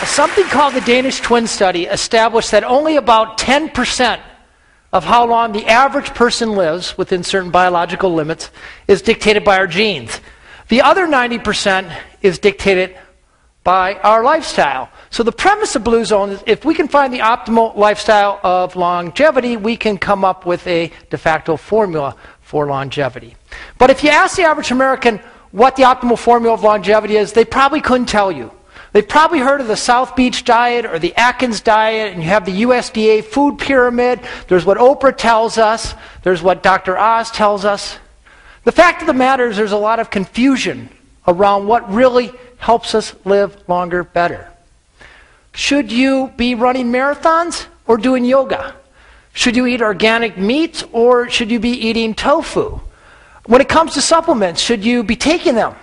something called the Danish twin study established that only about 10% of how long the average person lives within certain biological limits is dictated by our genes. The other 90% is dictated by our lifestyle. So the premise of Blue Zone is if we can find the optimal lifestyle of longevity, we can come up with a de facto formula for longevity. But if you ask the average American what the optimal formula of longevity is, they probably couldn't tell you. They've probably heard of the South Beach diet or the Atkins diet, and you have the USDA food pyramid. There's what Oprah tells us. There's what Dr. Oz tells us. The fact of the matter is there's a lot of confusion around what really helps us live longer better. Should you be running marathons or doing yoga? Should you eat organic meat or should you be eating tofu? When it comes to supplements, should you be taking them?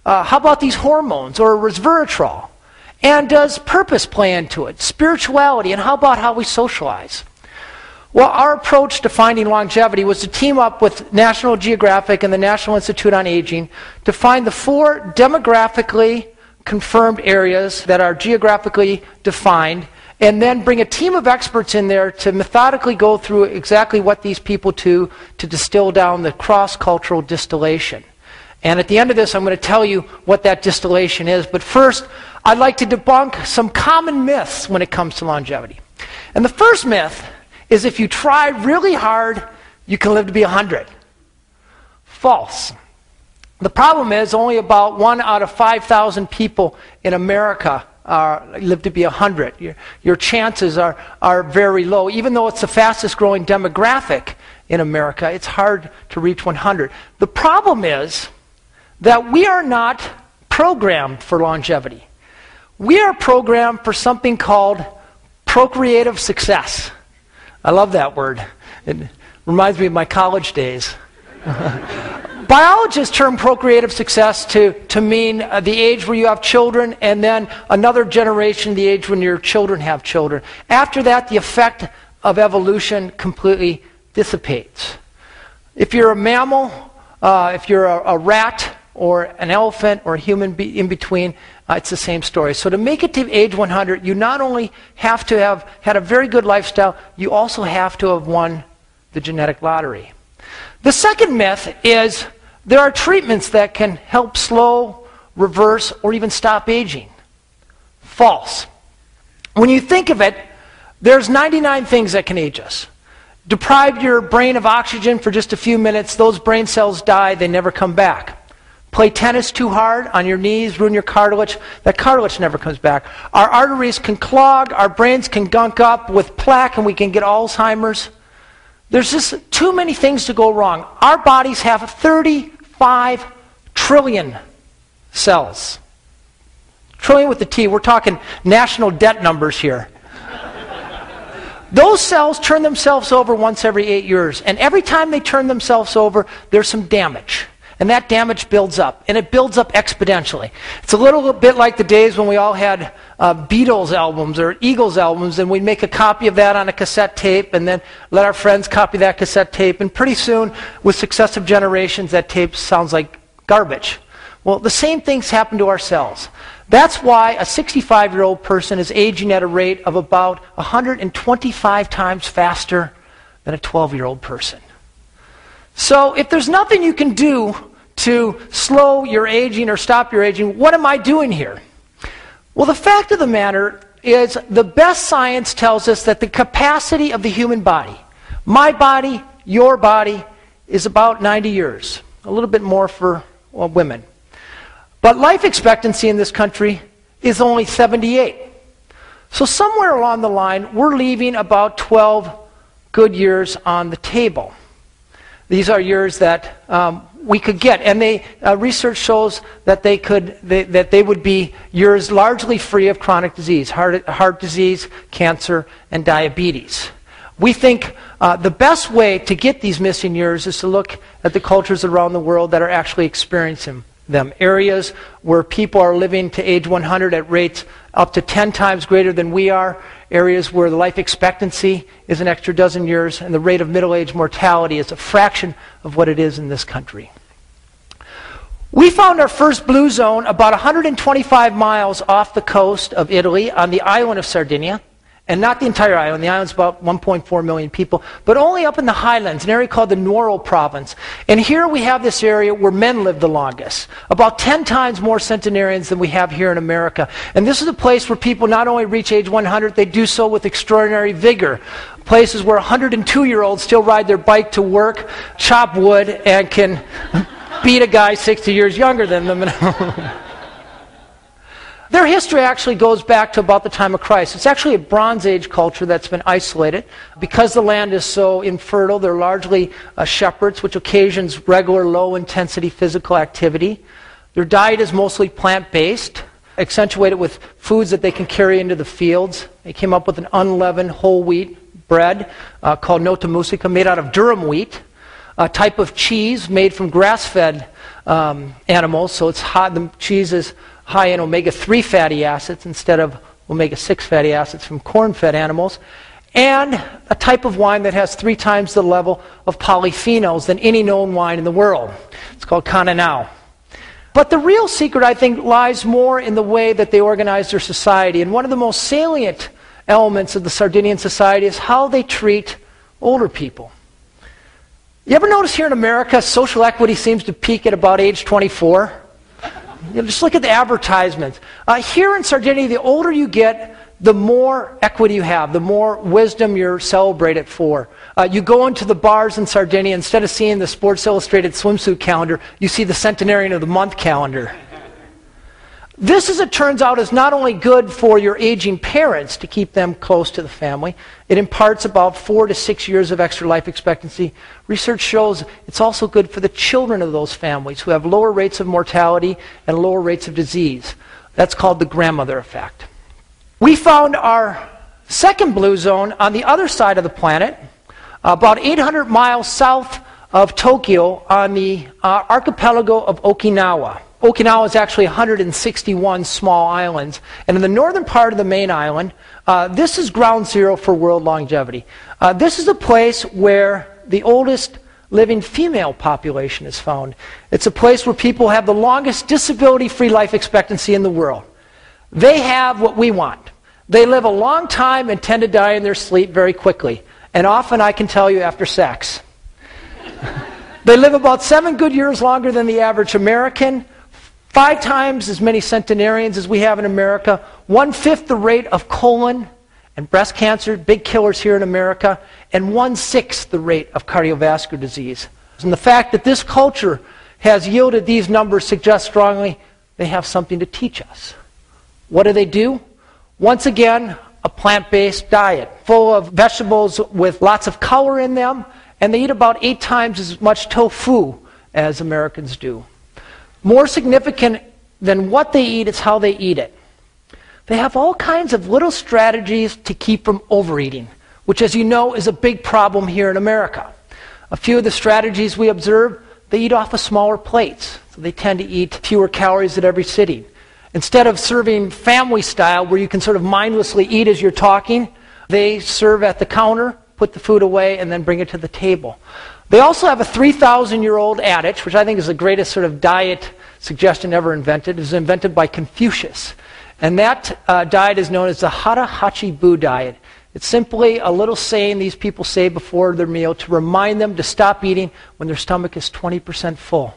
How about these hormones or resveratrol? And does purpose play into it? Spirituality, and how about how we socialize? Well, our approach to finding longevity was to team up with National Geographic and the National Institute on Aging to find the 4 demographically confirmed areas that are geographically defined, and then bring a team of experts in there to methodically go through exactly what these people do to distill down the cross-cultural distillation. And at the end of this, I'm going to tell you what that distillation is. But first, I'd like to debunk some common myths when it comes to longevity. And the first myth is if you try really hard, you can live to be 100. False. The problem is only about 1 out of 5,000 people in America live to be 100. Your chances are very low. Even though it's the fastest growing demographic in America, it's hard to reach 100. The problem is that we are not programmed for longevity. We are programmed for something called procreative success. I love that word. It reminds me of my college days. Biologists term procreative success to mean the age where you have children and then another generation, the age when your children have children. After that, the effect of evolution completely dissipates. If you're a mammal, if you're a rat, or an elephant, or a human in between, it's the same story. So to make it to age 100, you not only have to have had a very good lifestyle, you also have to have won the genetic lottery. The second myth is there are treatments that can help slow, reverse, or even stop aging. False. When you think of it, there's 99 things that can age us. Deprive your brain of oxygen for just a few minutes, those brain cells die, they never come back. Play tennis too hard on your knees, ruin your cartilage. That cartilage never comes back. Our arteries can clog, our brains can gunk up with plaque, and we can get Alzheimer's. There's just too many things to go wrong. Our bodies have 35 trillion cells. Trillion with the T. We're talking national debt numbers here. Those cells turn themselves over once every 8 years. And every time they turn themselves over, there's some damage. And that damage builds up, and it builds up exponentially. It's a little bit like the days when we all had Beatles albums or Eagles albums, and we'd make a copy of that on a cassette tape, and then let our friends copy that cassette tape, and pretty soon, with successive generations, that tape sounds like garbage. Well, the same things happen to our cells. That's why a 65-year-old person is aging at a rate of about 125 times faster than a 12-year-old person. So if there's nothing you can do to slow your aging or stop your aging, what am I doing here? Well, the fact of the matter is the best science tells us that the capacity of the human body, my body, your body, is about 90 years. A little bit more for women. But life expectancy in this country is only 78. So somewhere along the line, we're leaving about 12 good years on the table. These are years that we could get, and research shows that they would be years largely free of chronic disease, heart disease, cancer, and diabetes. We think the best way to get these missing years is to look at the cultures around the world that are actually experiencing them. Areas where people are living to age 100 at rates up to 10 times greater than we are. Areas where the life expectancy is an extra dozen years, and the rate of middle-age mortality is a fraction of what it is in this country. We found our first blue zone about 125 miles off the coast of Italy on the island of Sardinia. And not the entire island. The island's about 1.4 million people. But only up in the highlands, an area called the Nuoro province. And here we have this area where men live the longest. About 10 times more centenarians than we have here in America. And this is a place where people not only reach age 100, they do so with extraordinary vigor. Places where 102-year-olds still ride their bike to work, chop wood, and can beat a guy 60 years younger than them. Their history actually goes back to about the time of Christ. It's actually a Bronze Age culture that's been isolated. Because the land is so infertile, they're largely shepherds, which occasions regular low-intensity physical activity. Their diet is mostly plant-based, accentuated with foods that they can carry into the fields. They came up with an unleavened whole wheat bread called nota musica, made out of durum wheat, a type of cheese made from grass-fed animals, so it's hot. The cheese is high in omega-3 fatty acids instead of omega-6 fatty acids from corn-fed animals, and a type of wine that has 3 times the level of polyphenols than any known wine in the world. It's called Cananao. But the real secret, I think, lies more in the way that they organize their society. And one of the most salient elements of the Sardinian society is how they treat older people. You ever notice here in America, social equity seems to peak at about age 24? Just look at the advertisements. Here in Sardinia, the older you get, the more equity you have, the more wisdom you're celebrated for. You go into the bars in Sardinia, instead of seeing the Sports Illustrated swimsuit calendar, you see the Centenarian of the Month calendar. This, as it turns out, is not only good for your aging parents to keep them close to the family. It imparts about 4 to 6 years of extra life expectancy. Research shows it's also good for the children of those families who have lower rates of mortality and lower rates of disease. That's called the grandmother effect. We found our second blue zone on the other side of the planet, about 800 miles south of Tokyo on the archipelago of Okinawa. Okinawa is actually 161 small islands. And in the northern part of the main island, this is ground zero for world longevity. This is a place where the oldest living female population is found. It's a place where people have the longest disability-free life expectancy in the world. They have what we want. They live a long time and tend to die in their sleep very quickly. And often, I can tell you, after sex. They live about 7 good years longer than the average American. 5 times as many centenarians as we have in America, 1/5 the rate of colon and breast cancer, big killers here in America, and 1/6 the rate of cardiovascular disease. And the fact that this culture has yielded these numbers suggests strongly they have something to teach us. What do? Once again, a plant-based diet, full of vegetables with lots of color in them, and they eat about 8 times as much tofu as Americans do. More significant than what they eat is how they eat it. They have all kinds of little strategies to keep from overeating, which, as you know, is a big problem here in America. A few of the strategies we observe, they eat off of smaller plates. So they tend to eat fewer calories at every sitting. Instead of serving family style, where you can sort of mindlessly eat as you're talking, they serve at the counter, put the food away, and then bring it to the table. They also have a 3,000-year-old adage, which I think is the greatest sort of diet suggestion ever invented. It was invented by Confucius. And that diet is known as the Hara Hachi Bu diet. It's simply a little saying these people say before their meal to remind them to stop eating when their stomach is 20% full.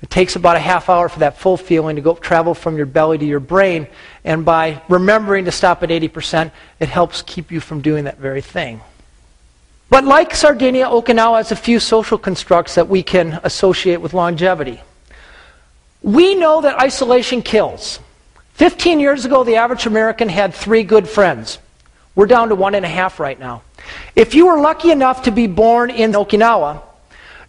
It takes about a half hour for that full feeling to go travel from your belly to your brain. And by remembering to stop at 80%, it helps keep you from doing that very thing. But like Sardinia, Okinawa has a few social constructs that we can associate with longevity. We know that isolation kills. 15 years ago, the average American had 3 good friends. We're down to 1.5 right now. If you were lucky enough to be born in Okinawa,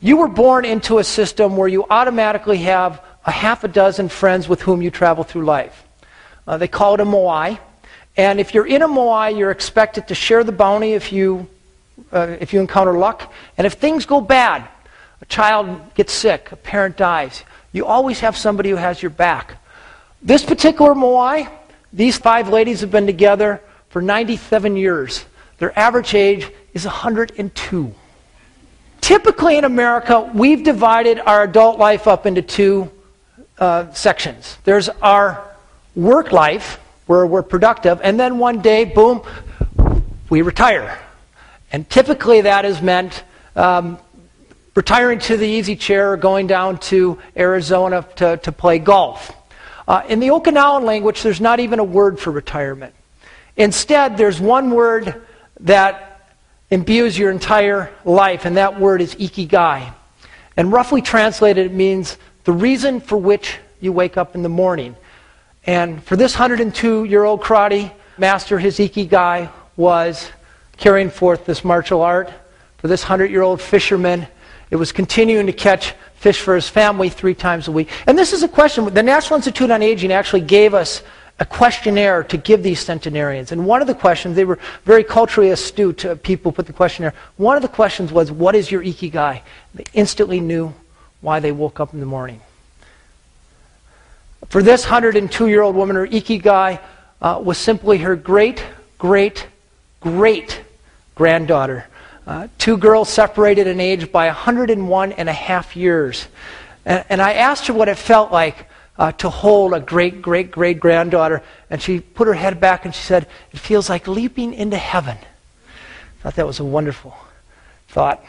you were born into a system where you automatically have a half a dozen friends with whom you travel through life. They call it a moai. And if you're in a moai, you're expected to share the bounty if you encounter luck. And if things go bad, a child gets sick, a parent dies, you always have somebody who has your back. This particular moai, these 5 ladies have been together for 97 years. Their average age is 102. Typically in America, we've divided our adult life up into 2 sections. There's our work life, where we're productive, and then one day, boom, we retire. And typically that has meant retiring to the easy chair or going down to Arizona to play golf. In the Okinawan language, there's not even a word for retirement. Instead, there's one word that imbues your entire life, and that word is ikigai. And roughly translated, it means the reason for which you wake up in the morning. And for this 102-year-old karate master, his ikigai was carrying forth this martial art. For this 100-year-old fisherman, it was continuing to catch fish for his family 3 times a week. And this is a question. The National Institute on Aging actually gave us a questionnaire to give these centenarians. And one of the questions, they were very culturally astute people put the questionnaire. One of the questions was, what is your ikigai? They instantly knew why they woke up in the morning. For this 102-year-old woman, her ikigai was simply her great-great-great-granddaughter. 2 girls separated in age by 101 and a half years. And I asked her what it felt like to hold a great-great-great-granddaughter, and she put her head back and she said, it feels like leaping into heaven. I thought that was a wonderful thought.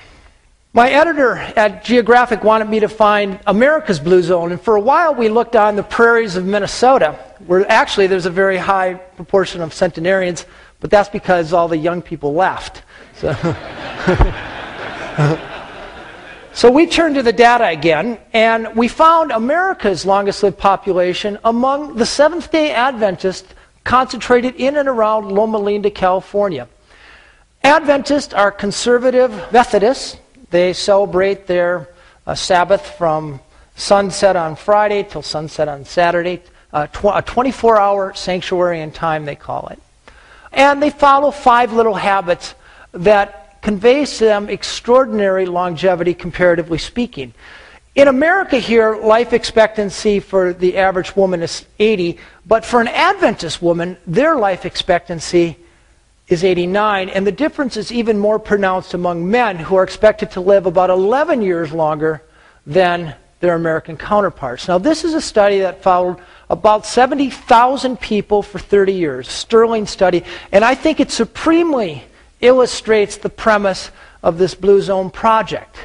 My editor at Geographic wanted me to find America's Blue Zone, and for a while we looked on the prairies of Minnesota, where actually there's a very high proportion of centenarians, but that's because all the young people left. So we turned to the data again, and we found America's longest lived population among the Seventh-day Adventists concentrated in and around Loma Linda, California. Adventists are conservative Methodists. They celebrate their Sabbath from sunset on Friday till sunset on Saturday, a 24-hour sanctuary in time, they call it. And they follow 5 little habits that conveys to them extraordinary longevity, comparatively speaking. In America here, life expectancy for the average woman is 80, but for an Adventist woman, their life expectancy is 89, and the difference is even more pronounced among men, who are expected to live about 11 years longer than their American counterparts. Now, this is a study that followed about 70,000 people for 30 years, sterling study, and I think it supremely illustrates the premise of this Blue Zone project.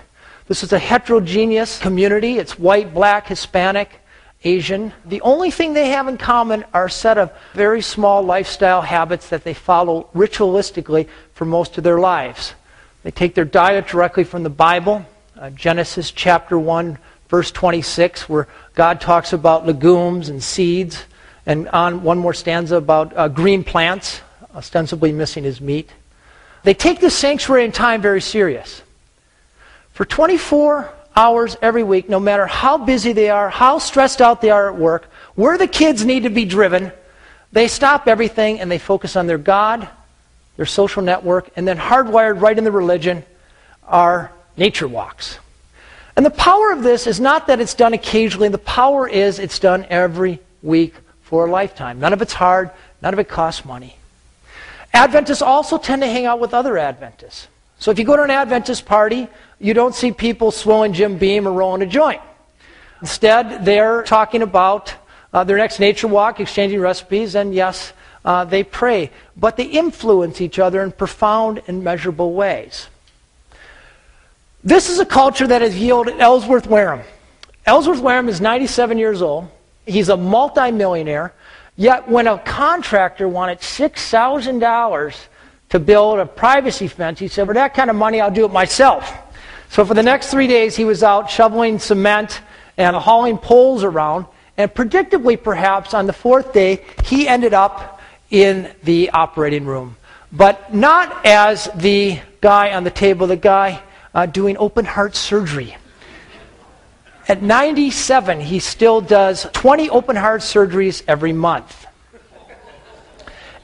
This is a heterogeneous community. It's white, black, Hispanic, Asian. The only thing they have in common are a set of very small lifestyle habits that they follow ritualistically for most of their lives. They take their diet directly from the Bible, Genesis chapter 1, verse 26, where God talks about legumes and seeds, and on one more stanza about green plants, ostensibly missing his meat. They take this sanctuary and time very serious. For 24 hours every week, no matter how busy they are, how stressed out they are at work, where the kids need to be driven, they stop everything and they focus on their God, their social network, and then hardwired right in the religion are nature walks. And the power of this is not that it's done occasionally. The power is it's done every week for a lifetime. None of it's hard. None of it costs money. Adventists also tend to hang out with other Adventists. So if you go to an Adventist party, you don't see people swilling Jim Beam or rolling a joint. Instead, they're talking about their next nature walk, exchanging recipes, and yes, they pray. But they influence each other in profound and measurable ways. This is a culture that has yielded Ellsworth Wareham. Ellsworth Wareham is 97 years old. He's a multimillionaire. Yet when a contractor wanted $6,000 to build a privacy fence, he said, for that kind of money, I'll do it myself. So for the next 3 days, he was out shoveling cement and hauling poles around. And predictably, perhaps, on the 4th day, he ended up in the operating room. But not as the guy on the table, the guy doing open heart surgery. At 97, he still does 20 open heart surgeries every month.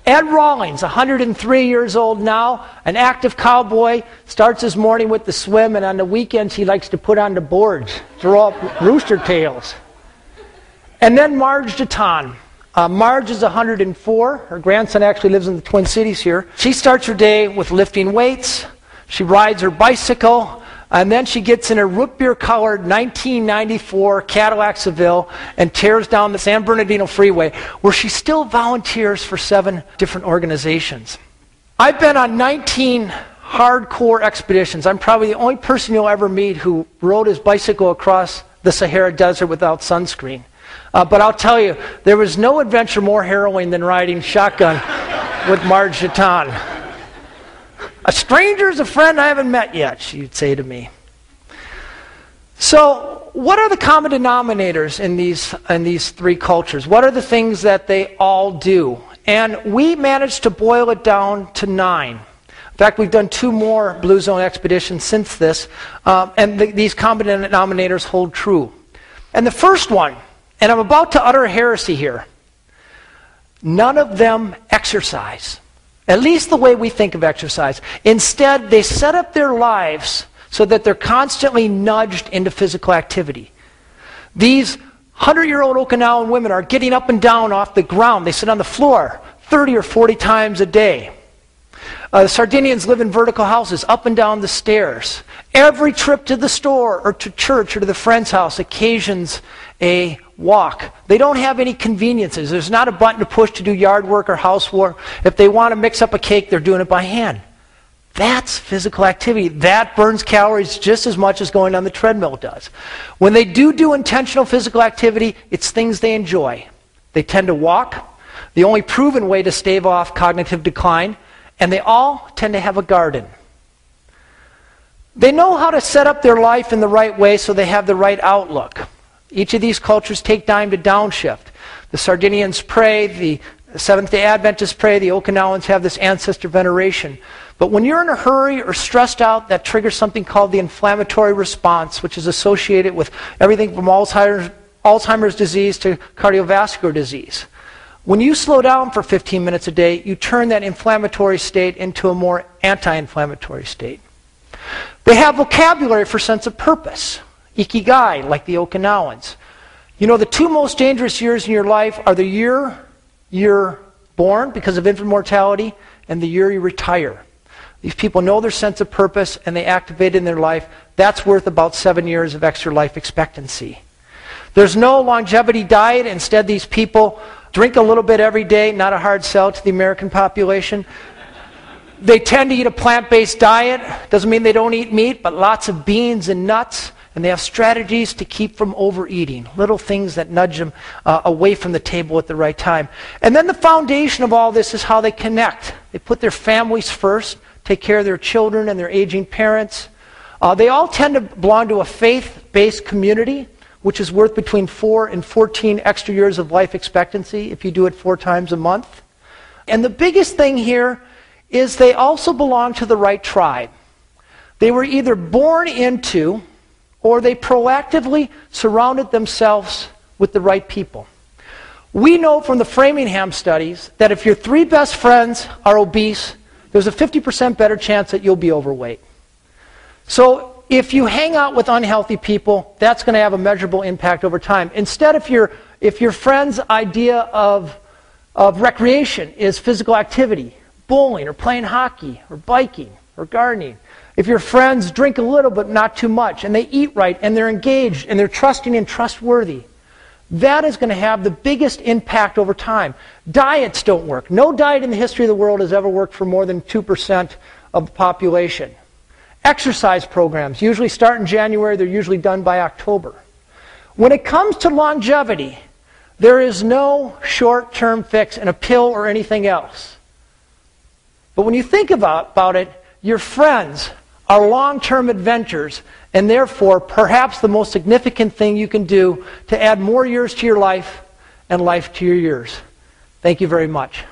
Ed Rawlings, 103 years old now, an active cowboy, starts his morning with the swim, and on the weekends he likes to put on the boards, throw up rooster tails. And then Marge Deton. Marge is 104. Her grandson actually lives in the Twin Cities here. She starts her day with lifting weights. She rides her bicycle. And then she gets in a root beer-colored 1994 Cadillac Seville and tears down the San Bernardino Freeway, where she still volunteers for 7 different organizations. I've been on 19 hardcore expeditions. I'm probably the only person you'll ever meet who rode his bicycle across the Sahara Desert without sunscreen. But I'll tell you, there was no adventure more harrowing than riding shotgun with Marge Chaton. A stranger's a friend I haven't met yet, she'd say to me. So, what are the common denominators in these 3 cultures? What are the things that they all do? And we managed to boil it down to 9. In fact, we've done 2 more Blue Zone expeditions since this, and these common denominators hold true. And the first one, and I'm about to utter a heresy here, none of them exercise. At least the way we think of exercise. Instead, they set up their lives so that they're constantly nudged into physical activity. These 100-year-old Okinawan women are getting up and down off the ground. They sit on the floor 30 or 40 times a day. The Sardinians live in vertical houses, up and down the stairs. Every trip to the store or to church or to the friend's house occasions a walk. They don't have any conveniences. There's not a button to push to do yard work or housework. If they want to mix up a cake, they're doing it by hand. That's physical activity. That burns calories just as much as going on the treadmill does. When they do intentional physical activity, it's things they enjoy. They tend to walk, the only proven way to stave off cognitive decline, and they all tend to have a garden. They know how to set up their life in the right way so they have the right outlook. Each of these cultures take time to downshift. The Sardinians pray, the Seventh-day Adventists pray, the Okinawans have this ancestor veneration. But when you're in a hurry or stressed out, that triggers something called the inflammatory response, which is associated with everything from Alzheimer's disease to cardiovascular disease. When you slow down for 15 minutes a day, you turn that inflammatory state into a more anti-inflammatory state. They have vocabulary for sense of purpose. Ikigai, like the Okinawans. You know, the 2 most dangerous years in your life are the year you're born because of infant mortality and the year you retire. These people know their sense of purpose and they activate it in their life. That's worth about 7 years of extra life expectancy. There's no longevity diet. Instead, these people drink a little bit every day, not a hard sell to the American population. They tend to eat a plant-based diet. Doesn't mean they don't eat meat, but lots of beans and nuts. And they have strategies to keep from overeating. Little things that nudge them away from the table at the right time. And then the foundation of all this is how they connect. They put their families first, take care of their children and their aging parents. They all tend to belong to a faith-based community, which is worth between 4 and 14 extra years of life expectancy if you do it 4 times a month. And the biggest thing here is they also belong to the right tribe. They were either born into or they proactively surrounded themselves with the right people. We know from the Framingham studies that if your 3 best friends are obese, there's a 50% better chance that you'll be overweight. So if you hang out with unhealthy people, that's going to have a measurable impact over time. Instead, if your friend's idea of recreation is physical activity, bowling or playing hockey or biking or gardening, if your friends drink a little but not too much, and they eat right, and they're engaged, and they're trusting and trustworthy, that is going to have the biggest impact over time. Diets don't work. No diet in the history of the world has ever worked for more than 2% of the population. Exercise programs usually start in January. They're usually done by October. When it comes to longevity, there is no short-term fix in a pill or anything else. But when you think about it, your friends are long-term adventures, and therefore perhaps the most significant thing you can do to add more years to your life and life to your years. Thank you very much.